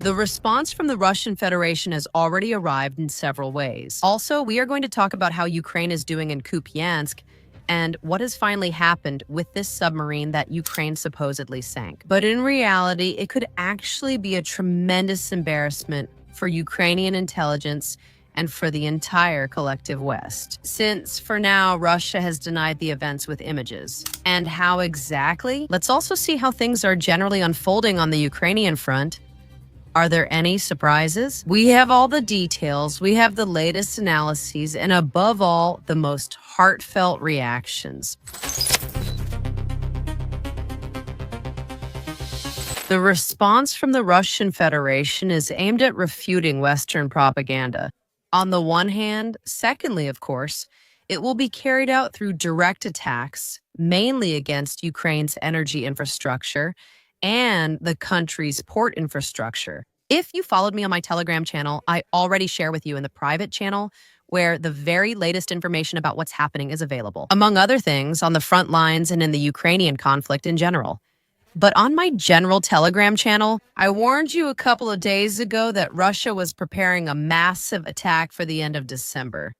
The response from the Russian Federation has already arrived in several ways. Also, we are going to talk about how Ukraine is doing in Kupyansk and what has finally happened with this submarine that Ukraine supposedly sank. But in reality, it could actually be a tremendous embarrassment for Ukrainian intelligence and for the entire collective West. Since, for now, Russia has denied the events with images. And how exactly? Let's also see how things are generally unfolding on the Ukrainian front. Are there any surprises? We have all the details, we have the latest analyses, and above all, the most heartfelt reactions. The response from the Russian Federation is aimed at refuting Western propaganda. On the one hand, secondly, of course, it will be carried out through direct attacks, mainly against Ukraine's energy infrastructure and the country's port infrastructure. If you followed me on my Telegram channel, I already share with you in the private channel where the very latest information about what's happening is available, among other things, on the front lines and in the Ukrainian conflict in general. But on my general Telegram channel, I warned you a couple of days ago that Russia was preparing a massive attack for the end of December.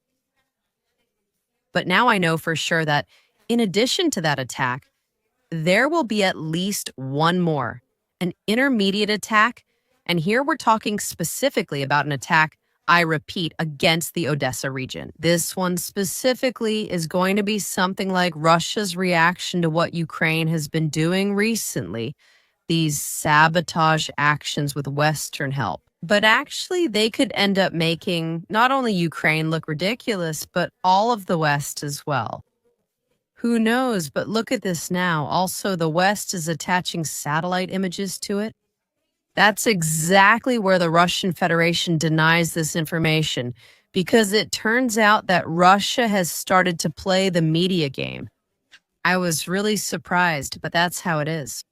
But now I know for sure that in addition to that attack, there will be at least one more, an intermediate attack. And here we're talking specifically about an attack, I repeat, against the Odessa region. This one specifically is going to be something like Russia's reaction to what Ukraine has been doing recently, these sabotage actions with Western help. But actually, they could end up making not only Ukraine look ridiculous, but all of the West as well. Who knows? But look at this now. Also, the West is attaching satellite images to it. That's exactly where the Russian Federation denies this information, because it turns out that Russia has started to play the media game. I was really surprised, but that's how it is.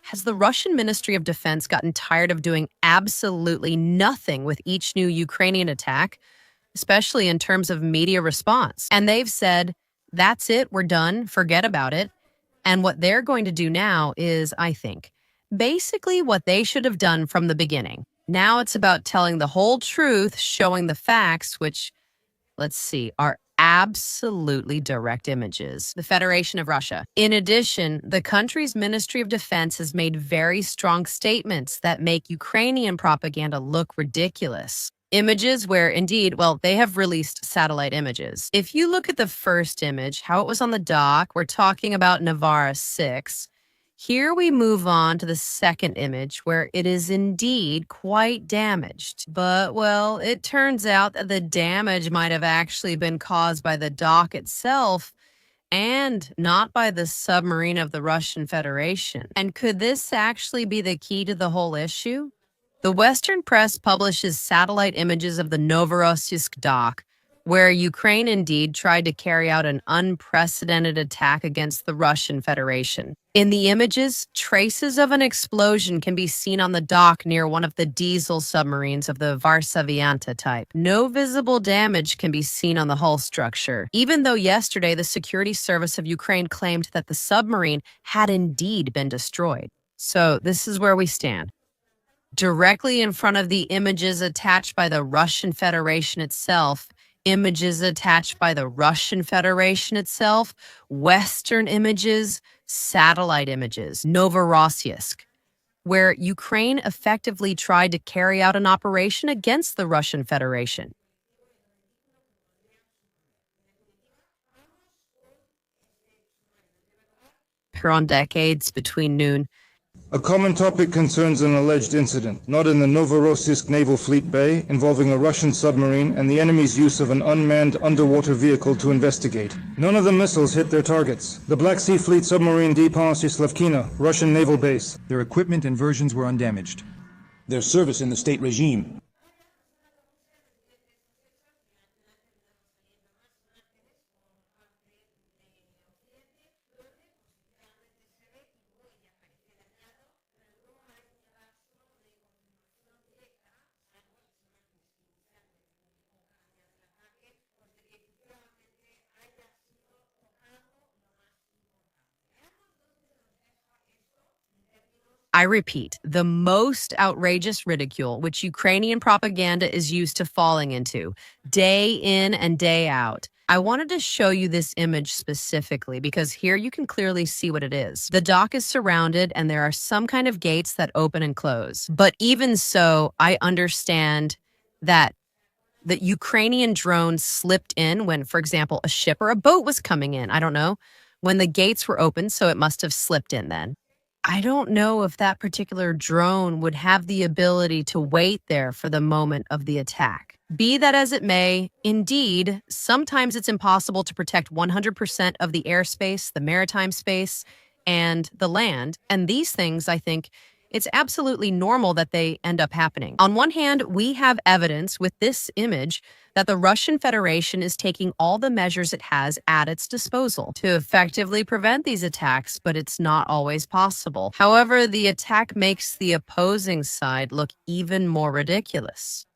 Has the Russian Ministry of Defense gotten tired of doing absolutely nothing with each new Ukrainian attack, especially in terms of media response? And they've said, that's it, we're done, forget about it. And what they're going to do now is, I think, basically what they should have done from the beginning. Now it's about telling the whole truth, showing the facts, which, let's see, are absolutely direct images. The Federation of Russia. In addition, the country's Ministry of Defense has made very strong statements that make Ukrainian propaganda look ridiculous. Images where, indeed, well, they have released satellite images. If you look at the first image, how it was on the dock, we're talking about Navara 6. Here we move on to the second image, where it is indeed quite damaged. But, well, it turns out that the damage might have actually been caused by the dock itself and not by the submarine of the Russian Federation. And could this actually be the key to the whole issue? The Western press publishes satellite images of the Novorossiysk dock, where Ukraine indeed tried to carry out an unprecedented attack against the Russian Federation. In the images, traces of an explosion can be seen on the dock near one of the diesel submarines of the Varsavianta type. No visible damage can be seen on the hull structure, even though yesterday the Security Service of Ukraine claimed that the submarine had indeed been destroyed. So this is where we stand. Directly in front of the images attached by the Russian Federation itself, images attached by the Russian Federation itself, Western images, satellite images, Novorossiysk, where Ukraine effectively tried to carry out an operation against the Russian Federation. On decades between noon. A common topic concerns an alleged incident, not in the Novorossiysk Naval Fleet Bay, involving a Russian submarine and the enemy's use of an unmanned underwater vehicle to investigate. None of the missiles hit their targets. The Black Sea Fleet submarine Deepansk Slavkina, Russian naval base. Their equipment and versions were undamaged. Their service in the state regime. I repeat, the most outrageous ridicule which Ukrainian propaganda is used to falling into, day in and day out. I wanted to show you this image specifically because here you can clearly see what it is. The dock is surrounded and there are some kind of gates that open and close. But even so, I understand that the Ukrainian drone slipped in when, for example, a ship or a boat was coming in. I don't know. When the gates were open, so it must have slipped in then. I don't know if that particular drone would have the ability to wait there for the moment of the attack. Be that as it may, indeed, sometimes it's impossible to protect 100% of the airspace, the maritime space, and the land. And these things, I think, it's absolutely normal that they end up happening. On one hand, we have evidence with this image that the Russian Federation is taking all the measures it has at its disposal to effectively prevent these attacks, but it's not always possible. However, the attack makes the opposing side look even more ridiculous.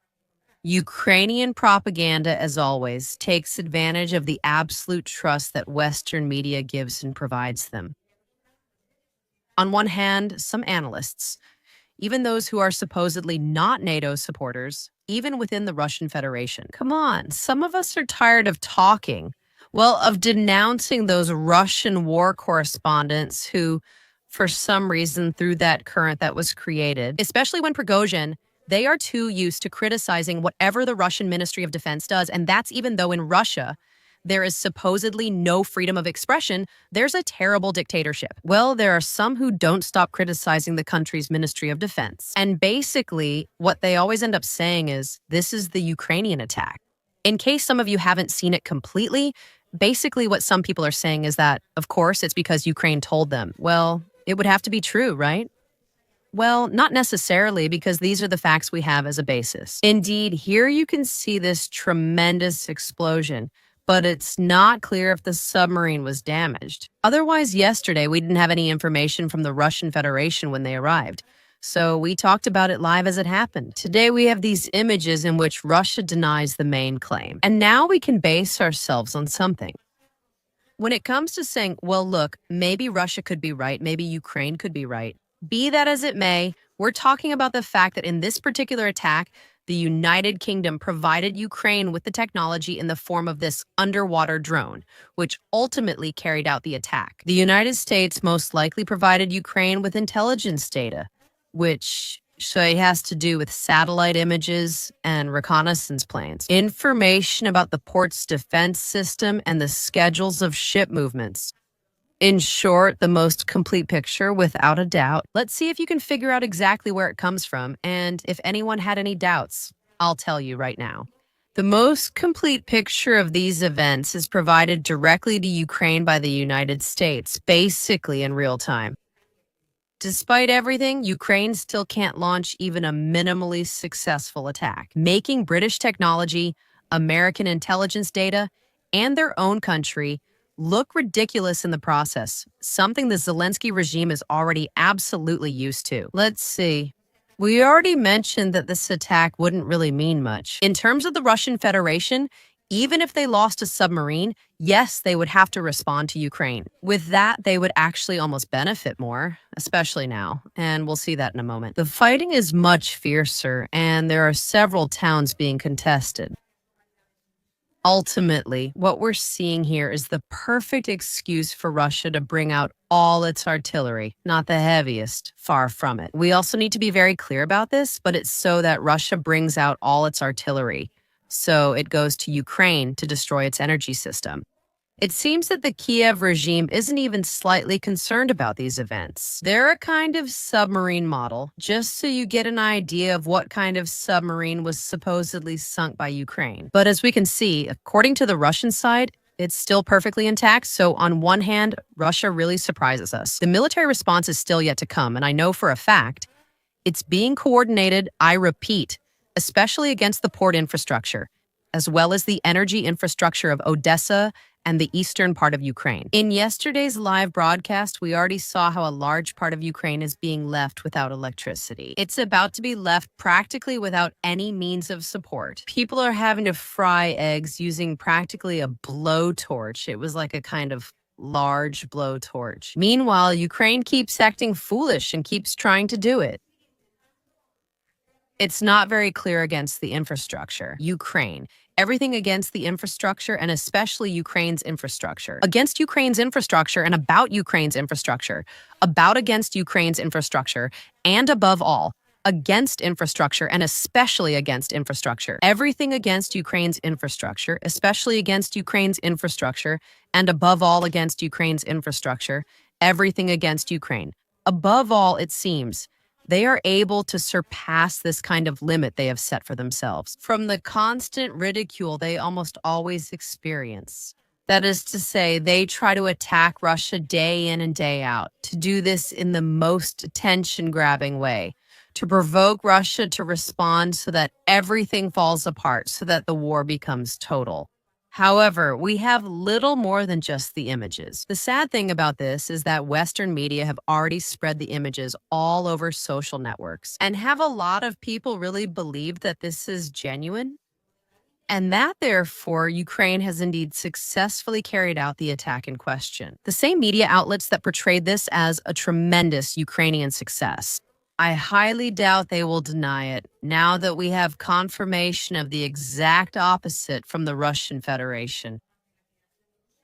Ukrainian propaganda, as always, takes advantage of the absolute trust that Western media gives and provides them. On one hand, some analysts, even those who are supposedly not NATO supporters, even within the Russian Federation. Come on, some of us are tired of talking, well, of denouncing those Russian war correspondents who, for some reason, through that current that was created, especially when Prigozhin, they are too used to criticizing whatever the Russian Ministry of Defense does, and that's even though in Russia, there is supposedly no freedom of expression, there's a terrible dictatorship. Well, there are some who don't stop criticizing the country's Ministry of Defense. And basically, what they always end up saying is, this is the Ukrainian attack. In case some of you haven't seen it completely, basically what some people are saying is that, of course, it's because Ukraine told them. Well, it would have to be true, right? Well, not necessarily, because these are the facts we have as a basis. Indeed, here you can see this tremendous explosion, but it's not clear if the submarine was damaged. Otherwise, yesterday, we didn't have any information from the Russian Federation when they arrived. So we talked about it live as it happened. Today, we have these images in which Russia denies the main claim. And now we can base ourselves on something. When it comes to saying, well, look, maybe Russia could be right, maybe Ukraine could be right, be that as it may, we're talking about the fact that in this particular attack, the United Kingdom provided Ukraine with the technology in the form of this underwater drone, which ultimately carried out the attack. The United States most likely provided Ukraine with intelligence data, which has to do with satellite images and reconnaissance planes, information about the port's defense system and the schedules of ship movements. In short, the most complete picture, without a doubt. Let's see if you can figure out exactly where it comes from, and if anyone had any doubts, I'll tell you right now. The most complete picture of these events is provided directly to Ukraine by the United States, basically in real time. Despite everything, Ukraine still can't launch even a minimally successful attack, making British technology, American intelligence data, and their own country look ridiculous in the process, something the Zelensky regime is already absolutely used to. Let's see. We already mentioned that this attack wouldn't really mean much. In terms of the Russian Federation, even if they lost a submarine, yes, they would have to respond to Ukraine. With that, they would actually almost benefit more, especially now, and we'll see that in a moment. The fighting is much fiercer, and there are several towns being contested. Ultimately, what we're seeing here is the perfect excuse for Russia to bring out all its artillery, not the heaviest, far from it. We also need to be very clear about this, but it's so that Russia brings out all its artillery, so it goes to Ukraine to destroy its energy system. It seems that the Kiev regime isn't even slightly concerned about these events. They're a kind of submarine model, just so you get an idea of what kind of submarine was supposedly sunk by Ukraine. But as we can see, according to the Russian side, it's still perfectly intact, so on one hand, Russia really surprises us. The military response is still yet to come, and I know for a fact it's being coordinated, I repeat, especially against the port infrastructure, as well as the energy infrastructure of Odessa and the eastern part of Ukraine. In yesterday's live broadcast, we already saw how a large part of Ukraine is being left without electricity. It's about to be left practically without any means of support. People are having to fry eggs using practically a blowtorch. It was like a kind of large blowtorch. Meanwhile, Ukraine keeps acting foolish and keeps trying to do it. It's not very clear against the infrastructure. Ukraine. Everything against the infrastructure and especially Ukraine's infrastructure. Against Ukraine's infrastructure and about Ukraine's infrastructure. About against Ukraine's infrastructure. And above all, against infrastructure and especially against infrastructure. Everything against Ukraine's infrastructure, especially against Ukraine's infrastructure, and above all against Ukraine's infrastructure. Everything against Ukraine. Above all, it seems, they are able to surpass this kind of limit they have set for themselves from the constant ridicule they almost always experience. That is to say, they try to attack Russia day in and day out, to do this in the most attention-grabbing way, to provoke Russia to respond so that everything falls apart, so that the war becomes total. However, we have little more than just the images. The sad thing about this is that Western media have already spread the images all over social networks. And have a lot of people really believed that this is genuine? And that, therefore, Ukraine has indeed successfully carried out the attack in question. The same media outlets that portrayed this as a tremendous Ukrainian success. I highly doubt they will deny it now that we have confirmation of the exact opposite from the Russian Federation.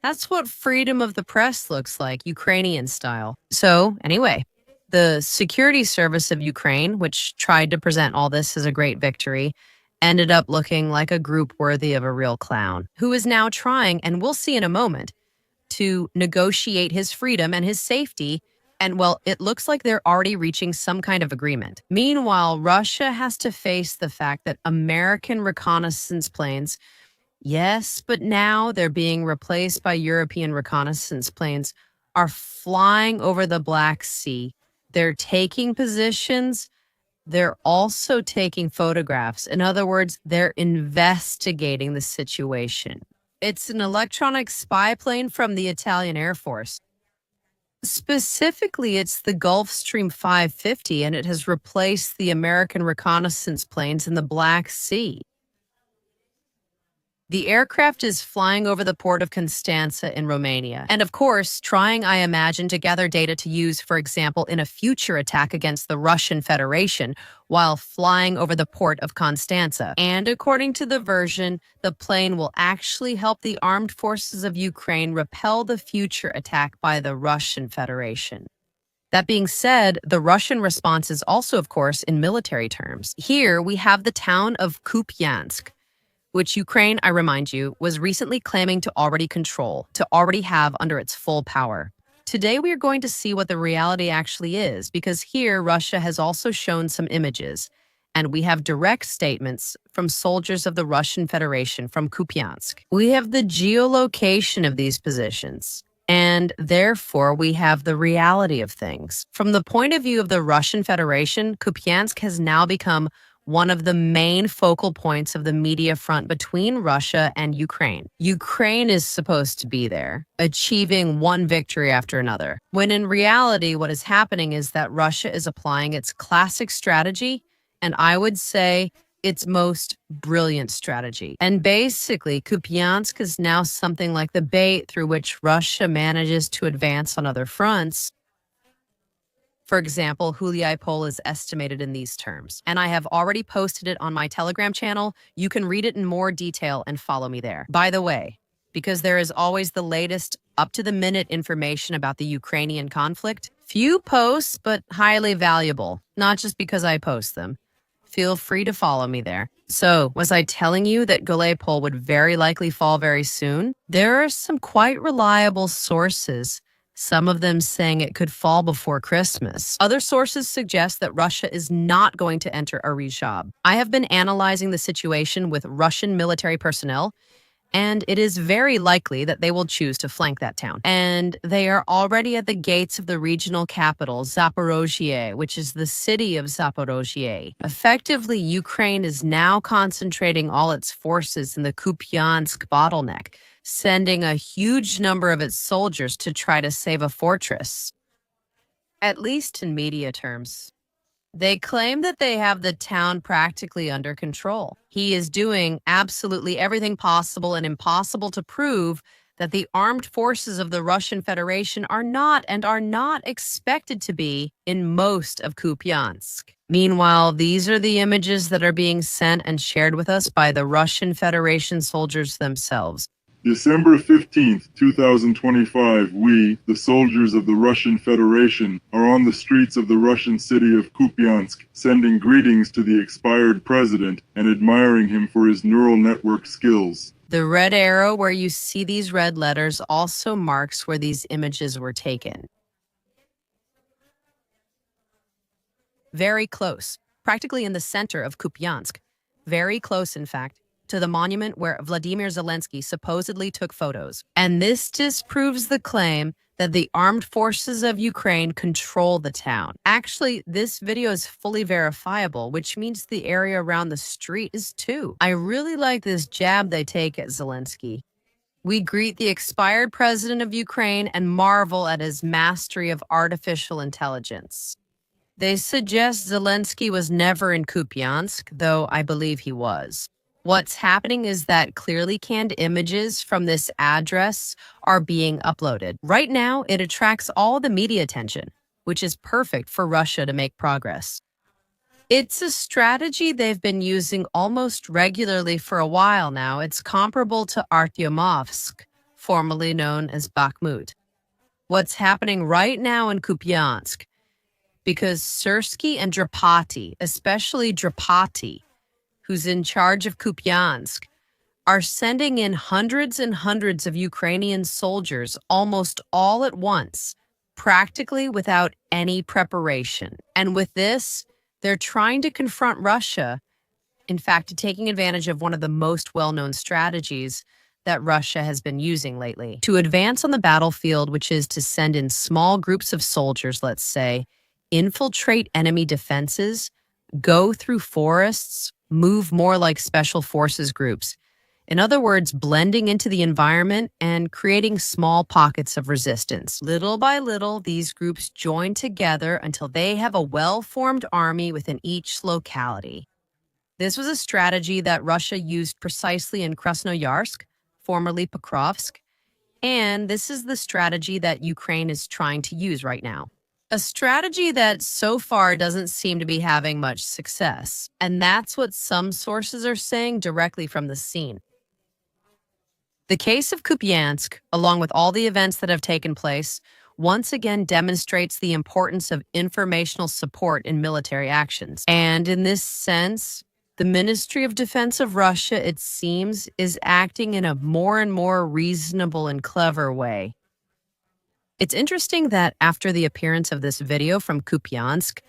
That's what freedom of the press looks like, Ukrainian style. So, anyway, the security service of Ukraine, which tried to present all this as a great victory, ended up looking like a group worthy of a real clown, who is now trying, and we'll see in a moment, to negotiate his freedom and his safety. And, well, it looks like they're already reaching some kind of agreement. Meanwhile, Russia has to face the fact that American reconnaissance planes, yes, but now they're being replaced by European reconnaissance planes, are flying over the Black Sea. They're taking positions. They're also taking photographs. In other words, they're investigating the situation. It's an electronic spy plane from the Italian Air Force. Specifically, it's the Gulfstream 550, and it has replaced the American reconnaissance planes in the Black Sea. The aircraft is flying over the port of Constanța in Romania, and of course, trying, I imagine, to gather data to use, for example, in a future attack against the Russian Federation while flying over the port of Constanța. And according to the version, the plane will actually help the armed forces of Ukraine repel the future attack by the Russian Federation. That being said, the Russian response is also, of course, in military terms. Here, we have the town of Kupyansk, which Ukraine, I remind you, was recently claiming to already control, to already have under its full power. Today, we are going to see what the reality actually is, because here, Russia has also shown some images, and we have direct statements from soldiers of the Russian Federation from Kupyansk. We have the geolocation of these positions, and therefore, we have the reality of things. From the point of view of the Russian Federation, Kupyansk has now become one of the main focal points of the media front between Russia and Ukraine. Ukraine is supposed to be there, achieving one victory after another, when in reality, what is happening is that Russia is applying its classic strategy, and I would say its most brilliant strategy. And basically, Kupyansk is now something like the bait through which Russia manages to advance on other fronts. For example, Huliaipol is estimated in these terms, and I have already posted it on my Telegram channel. You can read it in more detail and follow me there. By the way, because there is always the latest, up-to-the-minute information about the Ukrainian conflict, few posts, but highly valuable, not just because I post them. Feel free to follow me there. So, was I telling you that Gulapol would very likely fall very soon? There are some quite reliable sources, some of them saying it could fall before Christmas. Other sources suggest that Russia is not going to enter Arizhab. I have been analyzing the situation with Russian military personnel, and it is very likely that they will choose to flank that town. And they are already at the gates of the regional capital, Zaporozhye, which is the city of Zaporozhye. Effectively, Ukraine is now concentrating all its forces in the Kupyansk bottleneck, sending a huge number of its soldiers to try to save a fortress. At least in media terms. They claim that they have the town practically under control. He is doing absolutely everything possible and impossible to prove that the armed forces of the Russian Federation are not and are not expected to be in most of Kupyansk. Meanwhile, these are the images that are being sent and shared with us by the Russian Federation soldiers themselves. December 15th, 2025, we, the soldiers of the Russian Federation, are on the streets of the Russian city of Kupyansk, sending greetings to the expired president and admiring him for his neural network skills. The red arrow where you see these red letters also marks where these images were taken. Very close, practically in the center of Kupyansk. Very close, in fact, to the monument where Vladimir Zelensky supposedly took photos. And this disproves the claim that the armed forces of Ukraine control the town. Actually, this video is fully verifiable, which means the area around the street is too. I really like this jab they take at Zelensky. We greet the expired president of Ukraine and marvel at his mastery of artificial intelligence. They suggest Zelensky was never in Kupyansk, though I believe he was. What's happening is that clearly canned images from this address are being uploaded. Right now, it attracts all the media attention, which is perfect for Russia to make progress. It's a strategy they've been using almost regularly for a while now. It's comparable to Artyomovsk, formerly known as Bakhmut. What's happening right now in Kupyansk, because Sursky and Drapati, especially Drapati, who's in charge of Kupyansk, are sending in hundreds and hundreds of Ukrainian soldiers almost all at once, practically without any preparation. And with this, they're trying to confront Russia, in fact, taking advantage of one of the most well-known strategies that Russia has been using lately. To advance on the battlefield, which is to send in small groups of soldiers, let's say, infiltrate enemy defenses, go through forests, move more like special forces groups. In other words, blending into the environment and creating small pockets of resistance. Little by little, these groups join together until they have a well-formed army within each locality. This was a strategy that Russia used precisely in Krasnoyarsk, formerly Pokrovsk, and this is the strategy that Ukraine is trying to use right now. A strategy that so far doesn't seem to be having much success. And that's what some sources are saying directly from the scene. The case of Kupyansk, along with all the events that have taken place, once again demonstrates the importance of informational support in military actions. And in this sense, the Ministry of Defense of Russia, it seems, is acting in a more and more reasonable and clever way. It's interesting that after the appearance of this video from Kupyansk,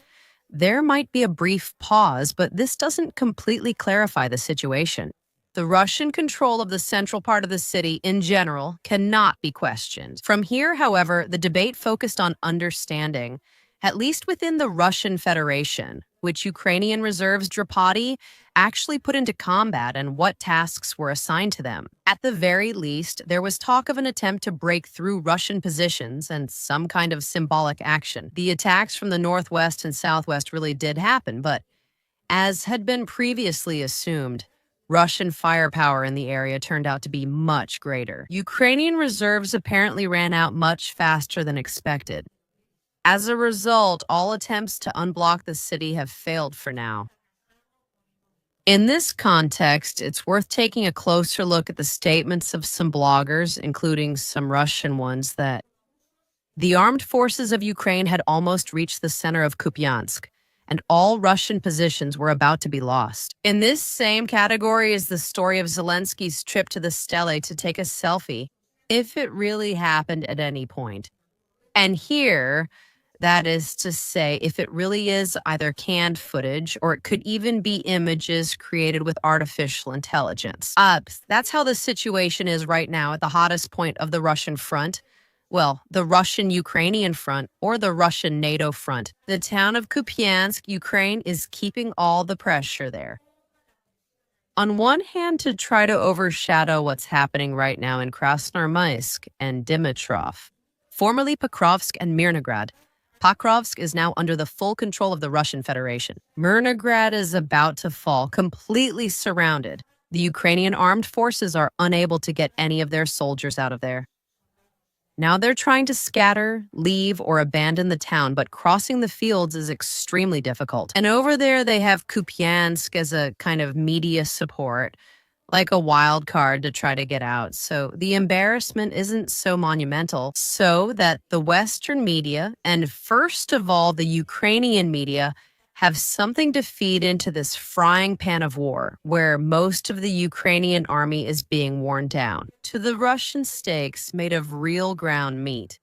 there might be a brief pause, but this doesn't completely clarify the situation. The Russian control of the central part of the city in general cannot be questioned. From here, however, the debate focused on understanding, at least within the Russian Federation, which Ukrainian reserves Drapati actually put into combat and what tasks were assigned to them. At the very least, there was talk of an attempt to break through Russian positions and some kind of symbolic action. The attacks from the northwest and southwest really did happen, but as had been previously assumed, Russian firepower in the area turned out to be much greater. Ukrainian reserves apparently ran out much faster than expected. As a result, all attempts to unblock the city have failed for now. In this context, it's worth taking a closer look at the statements of some bloggers, including some Russian ones, that the armed forces of Ukraine had almost reached the center of Kupyansk, and all Russian positions were about to be lost. In this same category is the story of Zelensky's trip to the Stele to take a selfie, if it really happened at any point. And here, that is to say, if it really is either canned footage or it could even be images created with artificial intelligence. That's how the situation is right now at the hottest point of the Russian front. Well, the Russian-Ukrainian front or the Russian-NATO front. The town of Kupyansk, Ukraine, is keeping all the pressure there. On one hand, to try to overshadow what's happening right now in Krasnoyarsk and Dimitrov, formerly Pokrovsk and Mirnograd. Pokrovsk is now under the full control of the Russian Federation. Mirnograd is about to fall, completely surrounded. The Ukrainian armed forces are unable to get any of their soldiers out of there. Now they're trying to scatter, leave, or abandon the town, but crossing the fields is extremely difficult. And over there, they have Kupyansk as a kind of media support, like a wild card to try to get out. So the embarrassment isn't so monumental, so that the Western media, and first of all, the Ukrainian media, have something to feed into this frying pan of war, where most of the Ukrainian army is being worn down to the Russian steaks made of real ground meat.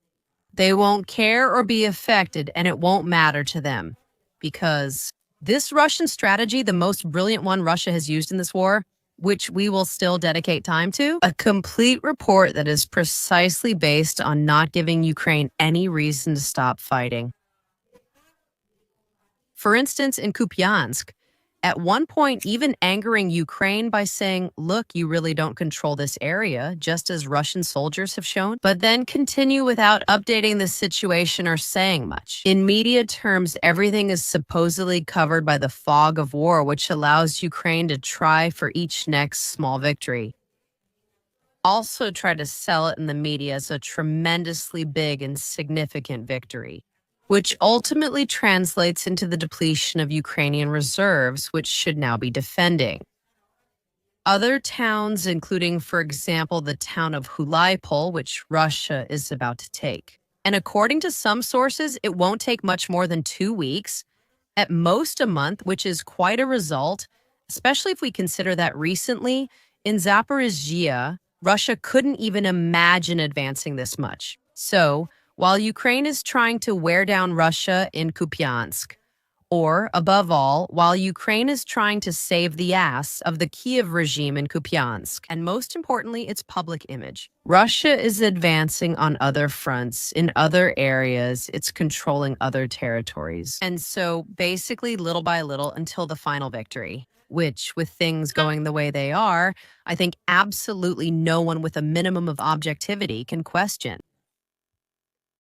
They won't care or be affected, and it won't matter to them. Because this Russian strategy, the most brilliant one Russia has used in this war, which we will still dedicate time to, a complete report that is precisely based on not giving Ukraine any reason to stop fighting. For instance, in Kupyansk, at one point even angering Ukraine by saying, look, you really don't control this area, just as Russian soldiers have shown, but then continue without updating the situation or saying much. In media terms, everything is supposedly covered by the fog of war, which allows Ukraine to try for each next small victory. Also try to sell it in the media as a tremendously big and significant victory, which ultimately translates into the depletion of Ukrainian reserves, which should now be defending. Other towns, including, for example, the town of Hulaypol, which Russia is about to take. And according to some sources, it won't take much more than 2 weeks, at most a month, which is quite a result, especially if we consider that recently, in Zaporizhzhia, Russia couldn't even imagine advancing this much. So, while Ukraine is trying to wear down Russia in Kupyansk, or, above all, while Ukraine is trying to save the ass of the Kiev regime in Kupyansk, and most importantly, its public image, Russia is advancing on other fronts, in other areas, it's controlling other territories. And so, basically, little by little, until the final victory, which, with things going the way they are, I think absolutely no one with a minimum of objectivity can question.